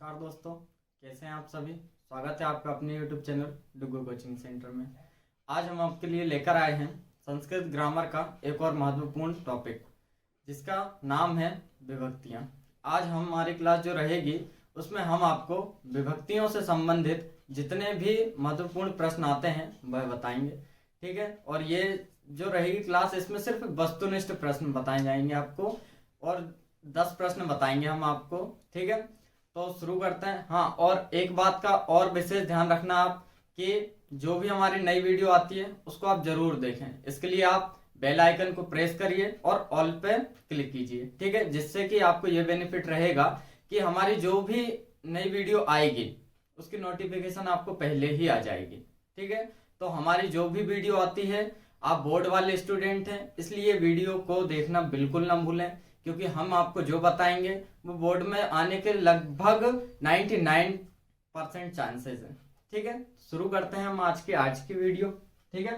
नमस्कार दोस्तों, कैसे हैं आप सभी। स्वागत है आपका अपने YouTube चैनल डुगो कोचिंग सेंटर में। आज हम आपके लिए लेकर आए हैं संस्कृत ग्रामर का एक और महत्वपूर्ण टॉपिक, जिसका नाम है विभक्तियां। आज हमारी क्लास जो रहेगी उसमें हम आपको विभक्तियों से संबंधित जितने भी महत्वपूर्ण प्रश्न आते हैं वह बताएंगे, ठीक है। और ये जो रहेगी क्लास, इसमें सिर्फ वस्तुनिष्ठ प्रश्न बताए जाएंगे आपको, और 10 प्रश्न बताएंगे हम आपको, ठीक है। तो शुरू करते हैं। हाँ, और एक बात का और विशेष ध्यान रखना आप कि जो भी हमारी नई वीडियो आती है उसको आप जरूर देखें। इसके लिए आप बेल आइकन को प्रेस करिए और ऑल पे क्लिक कीजिए, ठीक है, जिससे कि आपको ये बेनिफिट रहेगा कि हमारी जो भी नई वीडियो आएगी उसकी नोटिफिकेशन आपको पहले ही आ जाएगी, ठीक है। तो हमारी जो भी वीडियो आती है, आप बोर्ड वाले स्टूडेंट हैं इसलिए वीडियो को देखना बिल्कुल ना भूलें, क्योंकि हम आपको जो बताएंगे वो बोर्ड में आने के लगभग 99% चांसेस हैं, ठीक है। शुरू करते हैं हम आज की वीडियो, ठीक है।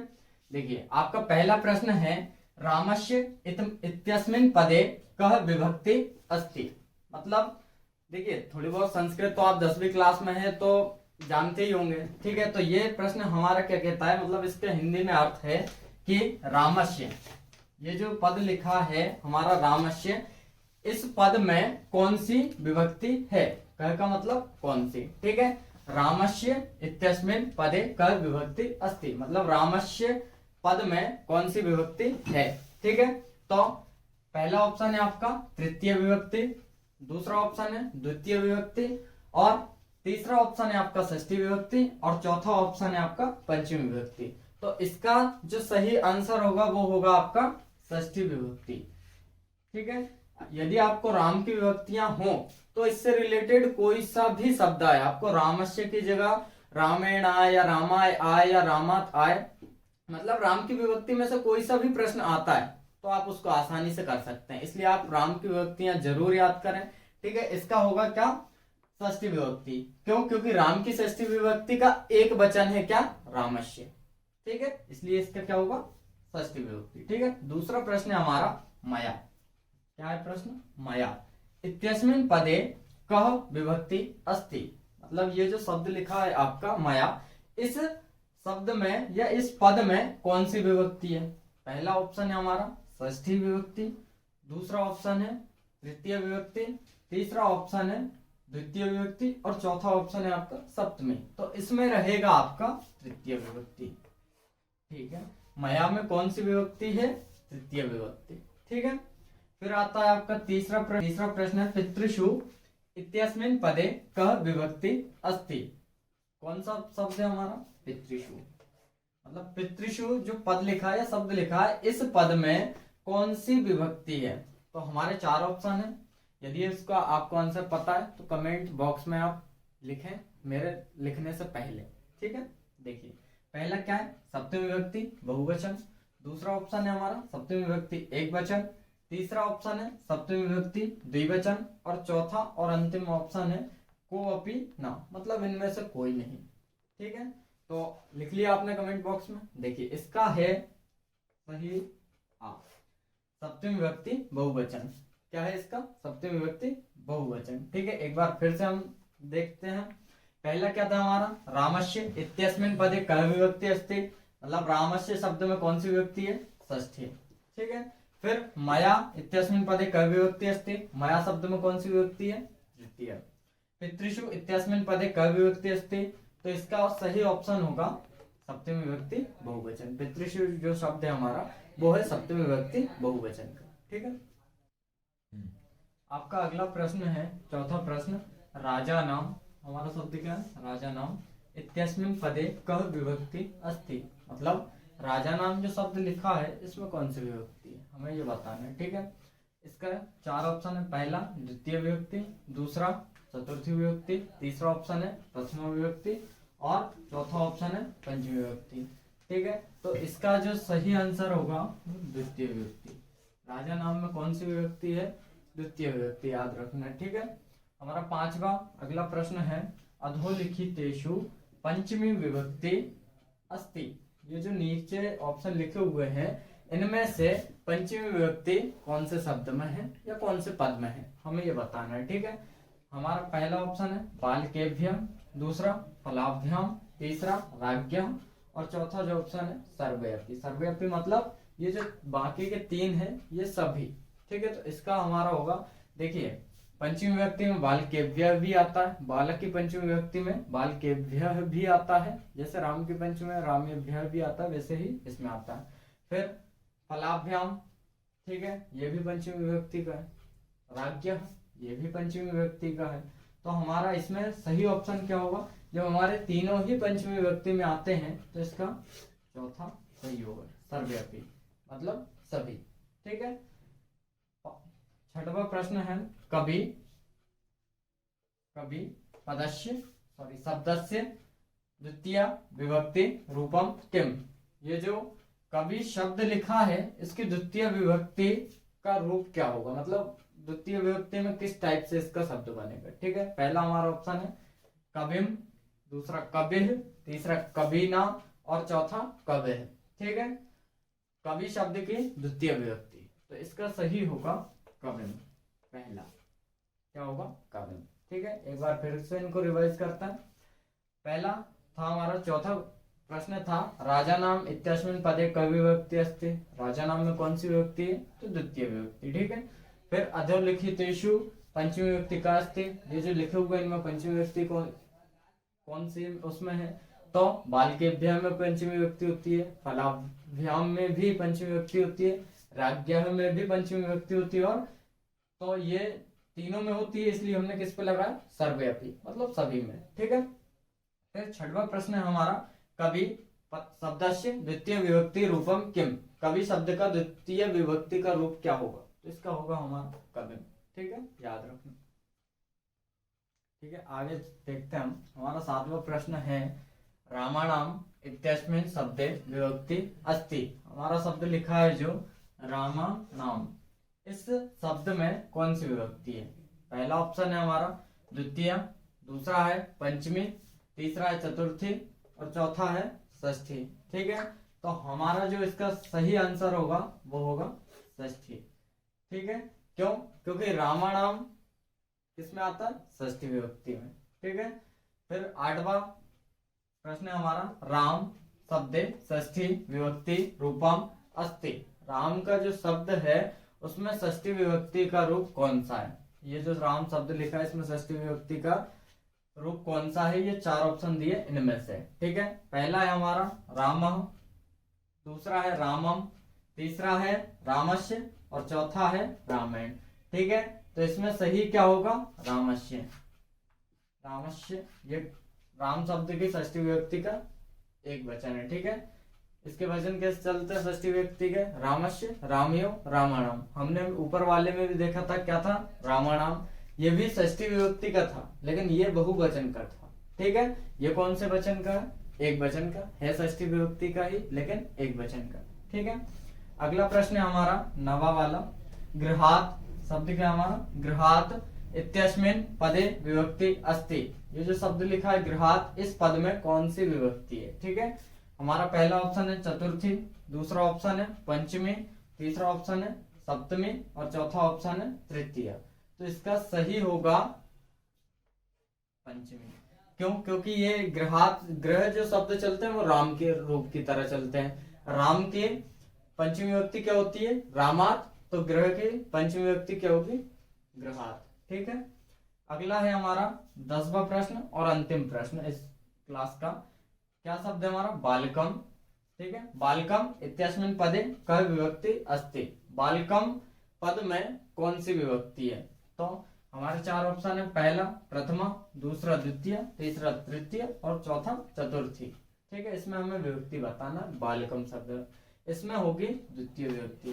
देखिए, आपका पहला प्रश्न है, रामस्य इत्यस्मिन् पदे कः विभक्ति अस्ति। मतलब देखिए, थोड़ी बहुत संस्कृत तो आप 10वीं क्लास में है तो जानते ही होंगे, ठीक है। तो ये प्रश्न हमारा क्या कहता है, मतलब इसके हिंदी में अर्थ है कि रामस्य, ये जो पद लिखा है हमारा रामस्य, इस पद में कौन सी विभक्ति है। कह का मतलब कौन सी, ठीक है। रामस्य इत्यस्मिन् पदे कः विभक्ति अस्ति, मतलब रामस्य पद में कौन सी विभक्ति है, ठीक है। तो पहला ऑप्शन है आपका तृतीय विभक्ति, दूसरा ऑप्शन है द्वितीय विभक्ति, और तीसरा ऑप्शन है आपका षष्ठी विभक्ति, और चौथा ऑप्शन है आपका पंचमी विभक्ति। तो इसका जो सही आंसर होगा वो होगा आपका षष्ठी विभक्ति, ठीक है। यदि आपको राम की विभक्तियां हो तो इससे रिलेटेड कोई सा भी शब्द आए, आपको रामस्य की जगह रामेण आए या रामाय आए या रामात आए, मतलब राम की विभक्ति में से कोई सा भी प्रश्न आता है तो आप उसको आसानी से कर सकते हैं। इसलिए आप राम की विभक्तियां जरूर याद करें, ठीक है। इसका होगा क्या, षष्ठी विभक्ति। क्यों? क्योंकि राम की षष्ठी विभक्ति का एक वचन है क्या, रामस्य, ठीक है। इसलिए इसका क्या होगा, षष्ठी विभक्ति, ठीक है। दूसरा प्रश्न है हमारा मया। क्या है प्रश्न, मया इत्यस्मिन् पदे कः विभक्ति अस्ति। मतलब ये जो शब्द लिखा है आपका मया, इस शब्द में या इस पद में कौन सी विभक्ति है। पहला ऑप्शन है हमारा षष्ठी विभक्ति, दूसरा ऑप्शन है तृतीय विभक्ति, तीसरा ऑप्शन है द्वितीय विभक्ति, और चौथा ऑप्शन है आपका सप्तमी। तो इसमें रहेगा आपका तृतीय विभक्ति, ठीक है। मया में कौन सी विभक्ति है, तृतीय विभक्ति, ठीक है। फिर आता है आपका तीसरा प्रश्न है, पितृषु इत्यस्मिन् पदे कः विभक्ति अस्ति। कौन सा शब्द है हमारा, पितृषु। मतलब पितृषु जो पद लिखा है या शब्द लिखा है, इस पद में कौन सी विभक्ति है। तो हमारे 4 ऑप्शन है। यदि इसका आपको आंसर पता है तो कमेंट बॉक्स में आप लिखें मेरे लिखने से पहले, ठीक है। देखिए, पहला क्या है, सप्तमी विभक्ति बहुवचन, दूसरा ऑप्शन है हमारा सप्तमी विभक्ति एक वचन, तीसरा ऑप्शन है सप्तमी विभक्ति द्विवचन, और चौथा और अंतिम ऑप्शन है कोअपि न, मतलब इनमें से कोई नहीं, ठीक है। तो लिख लिया आपने कमेंट बॉक्स में। देखिए, इसका है सही सप्तमी विभक्ति बहुवचन। क्या है इसका, सप्तमी विभक्ति बहुवचन, ठीक है। एक बार फिर से हम देखते हैं। पहला क्या था हमारा, रामस्य इत्यस्मिन् पदे कः विभक्ति अस्ति, मतलब रामस्य शब्द में कौन सी विभक्ति है, षष्ठी, ठीक है। फिर मया इत्यस्मिन् पदे कः विभक्ति अस्ति, मया शब्द में कौन सी विभक्ति है, तृतीय। पितृषु इत्यस्मिन् पदे कः विभक्ति अस्ति, तो इसका सही ऑप्शन होगा सप्तमी विभक्ति बहुवचन। पितृषु जो शब्द है हमारा वो है सप्तमी विभक्ति बहुवचन का, ठीक है। आपका अगला प्रश्न है, चौथा प्रश्न, राजा नाम। हमारा शब्द क्या है, राजा नाम इत्यस्मिन् पदे कः विभक्ति अस्ति। मतलब राजा नाम जो शब्द लिखा है इसमें कौन सी विभक्ति है, हमें ये बताना है, ठीक है। इसका 4 ऑप्शन है। पहला द्वितीय विभक्ति, दूसरा चतुर्थी विभक्ति, तीसरा ऑप्शन है प्रथमा विभक्ति, और चौथा ऑप्शन है पंचमी विभक्ति, ठीक है। तो इसका जो सही आंसर होगा द्वितीय विभक्ति। राजा नाम में कौन सी विभक्ति है, द्वितीय विभक्ति, याद रखना, ठीक है। हमारा 5वां अगला प्रश्न है, अधोलिखितेषु पंचमी विभक्ति अस्ति। ये जो नीचे ऑप्शन लिखे हुए हैं इनमें से पंचमी विभक्ति कौन से शब्द में है या कौन से पद में है, हमें ये बताना है, ठीक है। हमारा पहला ऑप्शन है बालकेभ्यम, दूसरा फलाभ्याम, तीसरा राज्ञः और चौथा जो ऑप्शन है सर्वयपि। सर्वयपि मतलब ये जो बाकी के तीन है ये सभी, ठीक है। तो इसका हमारा होगा, देखिए पंचमी विभक्ति में बालकेभ्य भी आता है, बालक की पंचमी विभक्ति में बालकेभ्य भी आता है, जैसे राम की पंचमी में रामेभ्य भी आता है वैसे ही इसमें आता है। फिर फलाभ्याम, ठीक है, ये भी पंचमी विभक्ति का है। राज्ञः, ये भी पंचमी विभक्ति का है। तो हमारा इसमें सही ऑप्शन क्या होगा, जब हमारे तीनों ही पंचमी विभक्ति में आते हैं तो इसका चौथा सही होगा, सर्वव्यापी मतलब सभी, ठीक है। छठवां प्रश्न है कवि पदस्य शब्दस्य द्वितीय विभक्ति रूपम किम। ये जो कवि शब्द लिखा है इसकी द्वितीय विभक्ति का रूप क्या होगा, मतलब द्वितीय विभक्ति में किस टाइप से इसका शब्द बनेगा, ठीक है। पहला हमारा ऑप्शन है कविम, दूसरा कविः, तीसरा कविना और चौथा कविः, ठीक है। कवि शब्द की द्वितीय विभक्ति, तो इसका सही होगा कविम, पहला क्या होगा कविम, ठीक है। एक बार फिर से इनको रिवाइज करता है। पहला था हमारा, चौथा प्रश्न था राजा नाम इत्यस्मिन् पदे कवि विभक्ति अस्ति। राजा नाम में कौन सी विभक्ति है, तो द्वितीय विभक्ति, ठीक है। फिर अधोलिखितेषु पंचमी विभक्ति का अस्ति। ये जो लिखे हुए इनमें पंचमी विभक्ति कौन सी उसमें है, तो बालकेभ्याम में पंचमी विभक्ति होती है, फलाभ्याम में भी पंचमी विभक्ति होती है, राज्ञः में भी पंचमी विभक्ति होती है, और तो ये तीनों में होती है, इसलिए हमने किस पे लगाया, सर्वव्यापी मतलब सभी में, ठीक है। फिर छठवां प्रश्न है हमारा कवि शब्दस्य द्वितीय विभक्ति रूपम किम। कवि शब्द का द्वितीय विभक्ति का रूप क्या होगा, तो इसका होगा हमारा कविम, ठीक है, याद रखना, ठीक है। आगे देखते हैं हम। हमारा सातवां प्रश्न है रामाणाम इत्यस्मिन् शब्दे विभक्ति अस्ति। हमारा शब्द लिखा है जो रामानाम, इस शब्द में कौन सी विभक्ति है। पहला ऑप्शन है हमारा द्वितीय, दूसरा है पंचमी, तीसरा है चतुर्थी और चौथा है षष्ठी, ठीक है। तो हमारा जो इसका सही आंसर होगा वो होगा षष्ठी, ठीक है। क्यों, क्योंकि रामानाम किसमें आता है, षष्ठी विभक्ति में, ठीक है। फिर आठवां प्रश्न है हमारा राम शब्दे षष्ठी विभक्ति रूपम अस्ति। राम का जो शब्द है उसमें षष्ठी विभक्ति का रूप कौन सा है। ये जो राम शब्द लिखा है इसमें षष्ठी विभक्ति का रूप कौन सा है, ये चार ऑप्शन दिए इनमें से, ठीक है। पहला है हमारा रामः, दूसरा है रामम, तीसरा है रामस्य और चौथा है रामायण, ठीक है। तो इसमें सही क्या होगा, रामस्य। रामस्य ये राम शब्द की षष्ठी विभक्ति का एक वचन है, ठीक है। इसके वचन कैसे चलते हैं षष्ठी विभक्ति के, रामस्य, रामयो, रामाणाम। हमने ऊपर वाले में भी देखा था क्या था, रामाणाम, ये भी षष्ठी विभक्ति का था लेकिन ये बहुवचन का था, ठीक है। ये कौन से वचन का है, एक वचन का है, षष्ठी विभक्ति का ही लेकिन एक वचन का, ठीक है। अगला प्रश्न है हमारा नवा वाला, गृहात शब्द क्या हमारा, गृहात इत्यस्मिन् पदे विभक्ति अस्ति। ये जो शब्द लिखा है गृहात, इस पद में कौन सी विभक्ति है, ठीक है। हमारा पहला ऑप्शन है चतुर्थी, दूसरा ऑप्शन है पंचमी, तीसरा ऑप्शन है सप्तमी और चौथा ऑप्शन है तृतीय। तो इसका सही होगा पंचमी। क्यों, क्योंकि ये गृहात, ग्रह जो शब्द चलते हैं वो राम के रूप की तरह चलते हैं। राम के पंचमी विभक्ति क्या होती है, रामात, तो ग्रह की पंचमी विभक्ति क्या होगी, गृहात, ठीक है। अगला है हमारा 10वां प्रश्न और अंतिम प्रश्न इस क्लास का। क्या शब्द है हमारा, बालकम, ठीक है। बालकम इत्यस्मिन् पदे कः विभक्ति अस्ति। बालकम पद में कौन सी विभक्ति है, तो हमारे चार ऑप्शन है, पहला प्रथमा, दूसरा द्वितीय, तीसरा तृतीय और चौथा चतुर्थी, ठीक है। इसमें हमें विभक्ति बताना, बालकम शब्द इसमें होगी द्वितीय विभक्ति।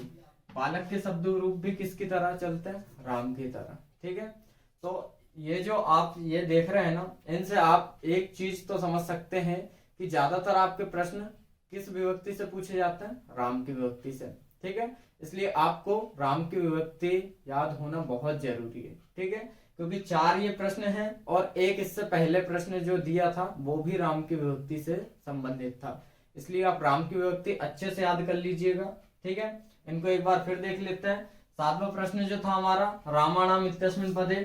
बालक के शब्द रूप भी किसकी तरह चलते हैं, राम की तरह, ठीक है। तो ये जो आप ये देख रहे हैं ना, इनसे आप एक चीज तो समझ सकते हैं कि ज्यादातर आपके प्रश्न किस विभक्ति से पूछे जाते हैं, राम की विभक्ति से, ठीक है। इसलिए आपको राम की विभक्ति याद होना बहुत जरूरी है, ठीक है। क्योंकि चार ये प्रश्न हैं और एक इससे पहले प्रश्न जो दिया था वो भी राम की विभक्ति से संबंधित था, इसलिए आप राम की विभक्ति अच्छे से याद कर लीजिएगा, ठीक है। इनको एक बार फिर देख लेते हैं। 7वां प्रश्न जो था हमारा, रामाणाम इत्यस्मिन् पदे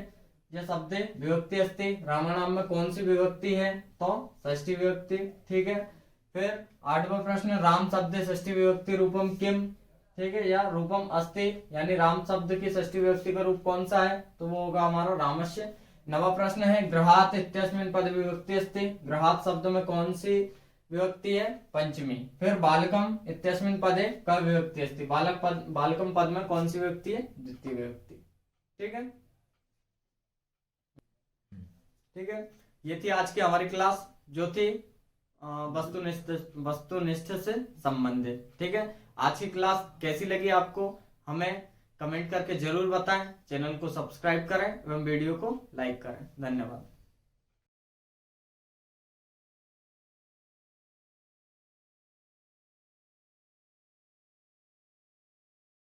ये शब्द विभक्ति अस्ति, रामाणाम में कौन सी विभक्ति है, तो षष्ठी विभक्ति। ठीक है, फिर 8वां प्रश्न, राम शब्द षष्ठी विभक्ति रूपम किम, ठीक है, या रूपम अस्ति, यानी राम शब्द की षष्ठी विभक्ति का रूप कौन सा है, तो वो होगा हमारा रामस्य। 9वां प्रश्न है, गृहात इत्यस्मिन् पद विभक्ति अस्ति, गृहात शब्द में कौन सी विभक्ति है, पंचमी। फिर बालकम इत्यस्मिन् पदे क विभक्ति अस्ति, बालकम पद में कौन सी विभक्ति है, द्वितीय विभक्ति। ठीक है, ठीक है, ये थी आज की हमारी क्लास जो थी वस्तुनिष्ठ से संबंधित। ठीक है, आज की क्लास कैसी लगी आपको हमें कमेंट करके जरूर बताएं, चैनल को सब्सक्राइब करें एवं वीडियो को लाइक करें। धन्यवाद।